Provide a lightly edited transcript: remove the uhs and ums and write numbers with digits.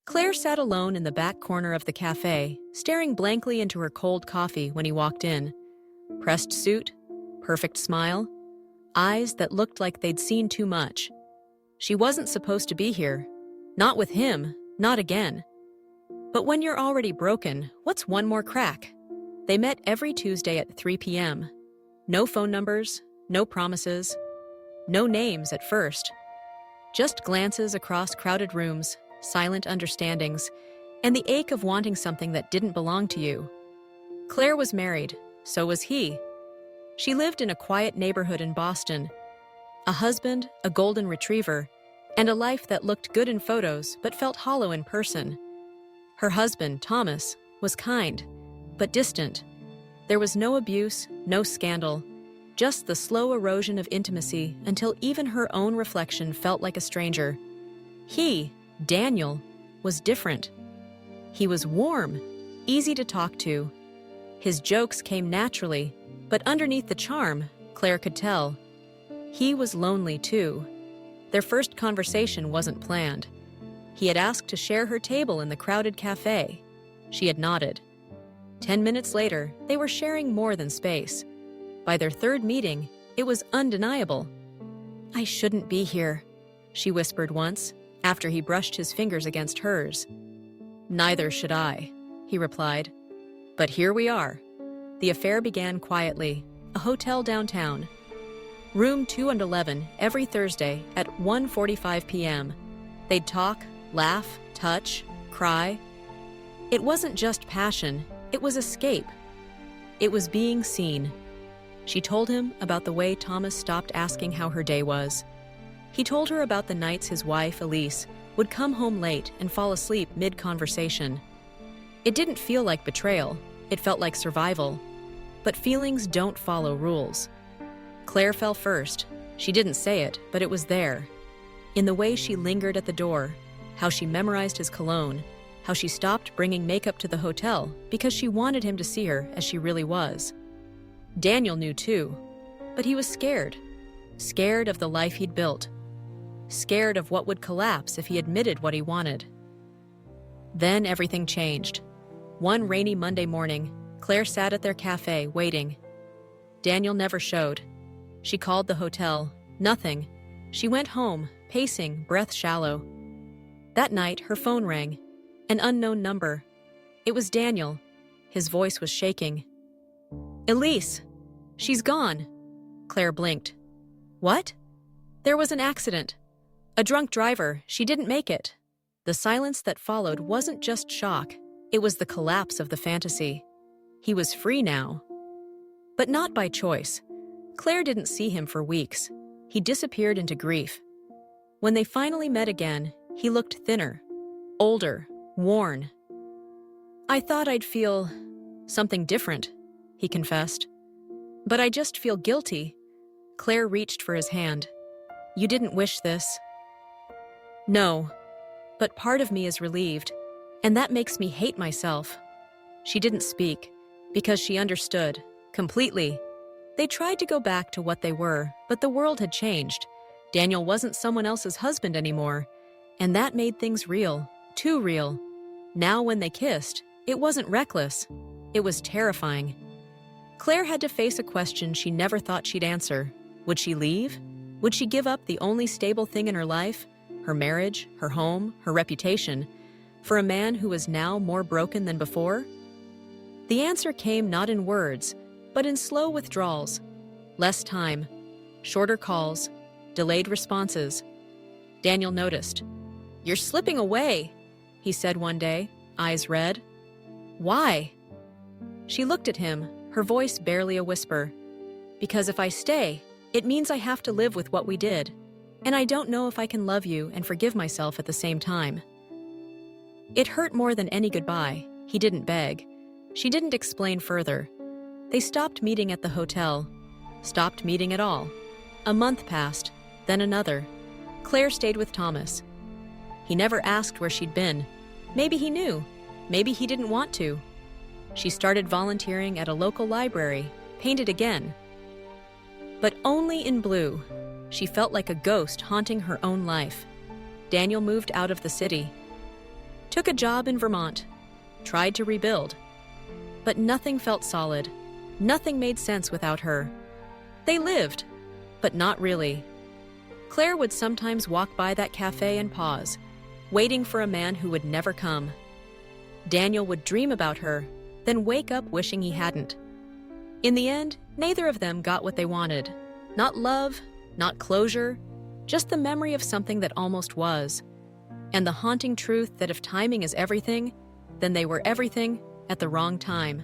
Claire sat alone in the back corner of the cafe, staring blankly into her cold coffee when he walked in. Pressed suit, perfect smile, eyes that looked like they'd seen too much. She wasn't supposed to be here. Not with him, not again. But when you're already broken, what's one more crack? They met every Tuesday at 3 p.m. No phone numbers, no promises, no names at first. Just glances across crowded rooms, silent understandings, and the ache of wanting something that didn't belong to you. Claire was married, so was he. She lived in a quiet neighborhood in Boston. A husband, a golden retriever, and a life that looked good in photos but felt hollow in person. Her husband, Thomas, was kind, but distant. There was no abuse, no scandal, just the slow erosion of intimacy until even her own reflection felt like a stranger. He, Daniel, was different. He was warm, easy to talk to. His jokes came naturally, but underneath the charm, Claire could tell, he was lonely too. Their first conversation wasn't planned. He had asked to share her table in the crowded cafe. She had nodded. 10 minutes later, they were sharing more than space. By their third meeting, it was undeniable. "I shouldn't be here," she whispered once, after he brushed his fingers against hers. "Neither should I," he replied. But here we are. The affair began quietly, a hotel downtown. Room 211 every Thursday at 1:45 p.m. They'd talk, laugh, touch, cry. It wasn't just passion, it was escape. It was being seen. She told him about the way Thomas stopped asking how her day was. He told her about the nights his wife, Elise, would come home late and fall asleep mid-conversation. It didn't feel like betrayal, it felt like survival. But feelings don't follow rules. Claire fell first. She didn't say it, but it was there. In the way she lingered at the door, how she memorized his cologne, how she stopped bringing makeup to the hotel because she wanted him to see her as she really was. Daniel knew too, but he was scared. Scared of the life he'd built. Scared of what would collapse if he admitted what he wanted. Then everything changed. One rainy Monday morning, Claire sat at their cafe, waiting. Daniel never showed. She called the hotel. Nothing. She went home, pacing, breath shallow. That night, her phone rang. An unknown number. It was Daniel. His voice was shaking. "Elise! She's gone!" Claire blinked. "What?" "There was an accident. A drunk driver. She didn't make it." The silence that followed wasn't just shock. It was the collapse of the fantasy. He was free now. But not by choice. Claire didn't see him for weeks. He disappeared into grief. When they finally met again, he looked thinner, older, worn. "I thought I'd feel something different," he confessed. "But I just feel guilty." Claire reached for his hand. "You didn't wish this." "No, but part of me is relieved, and that makes me hate myself." She didn't speak, because she understood, completely. They tried to go back to what they were, but the world had changed. Daniel wasn't someone else's husband anymore, and that made things real, too real. Now when they kissed, it wasn't reckless. It was terrifying. Claire had to face a question she never thought she'd answer. Would she leave? Would she give up the only stable thing in her life, her marriage, her home, her reputation, for a man who was now more broken than before? The answer came not in words, but in slow withdrawals. Less time, shorter calls, delayed responses. Daniel noticed. "You're slipping away," he said one day, eyes red. "Why?" She looked at him, her voice barely a whisper. "Because if I stay, it means I have to live with what we did, and I don't know if I can love you and forgive myself at the same time." It hurt more than any goodbye. He didn't beg. She didn't explain further. They stopped meeting at the hotel. Stopped meeting at all. A month passed, then another. Claire stayed with Thomas. He never asked where she'd been. Maybe he knew. Maybe he didn't want to. She started volunteering at a local library, painted again. But only in blue. She felt like a ghost haunting her own life. Daniel moved out of the city. took a job in Vermont, tried to rebuild. But nothing felt solid. Nothing made sense without her. They lived, but not really. Claire would sometimes walk by that cafe and pause, waiting for a man who would never come. Daniel would dream about her, then wake up wishing he hadn't. In the end, neither of them got what they wanted. Not love, not closure, just the memory of something that almost was. And the haunting truth that if timing is everything, then they were everything at the wrong time.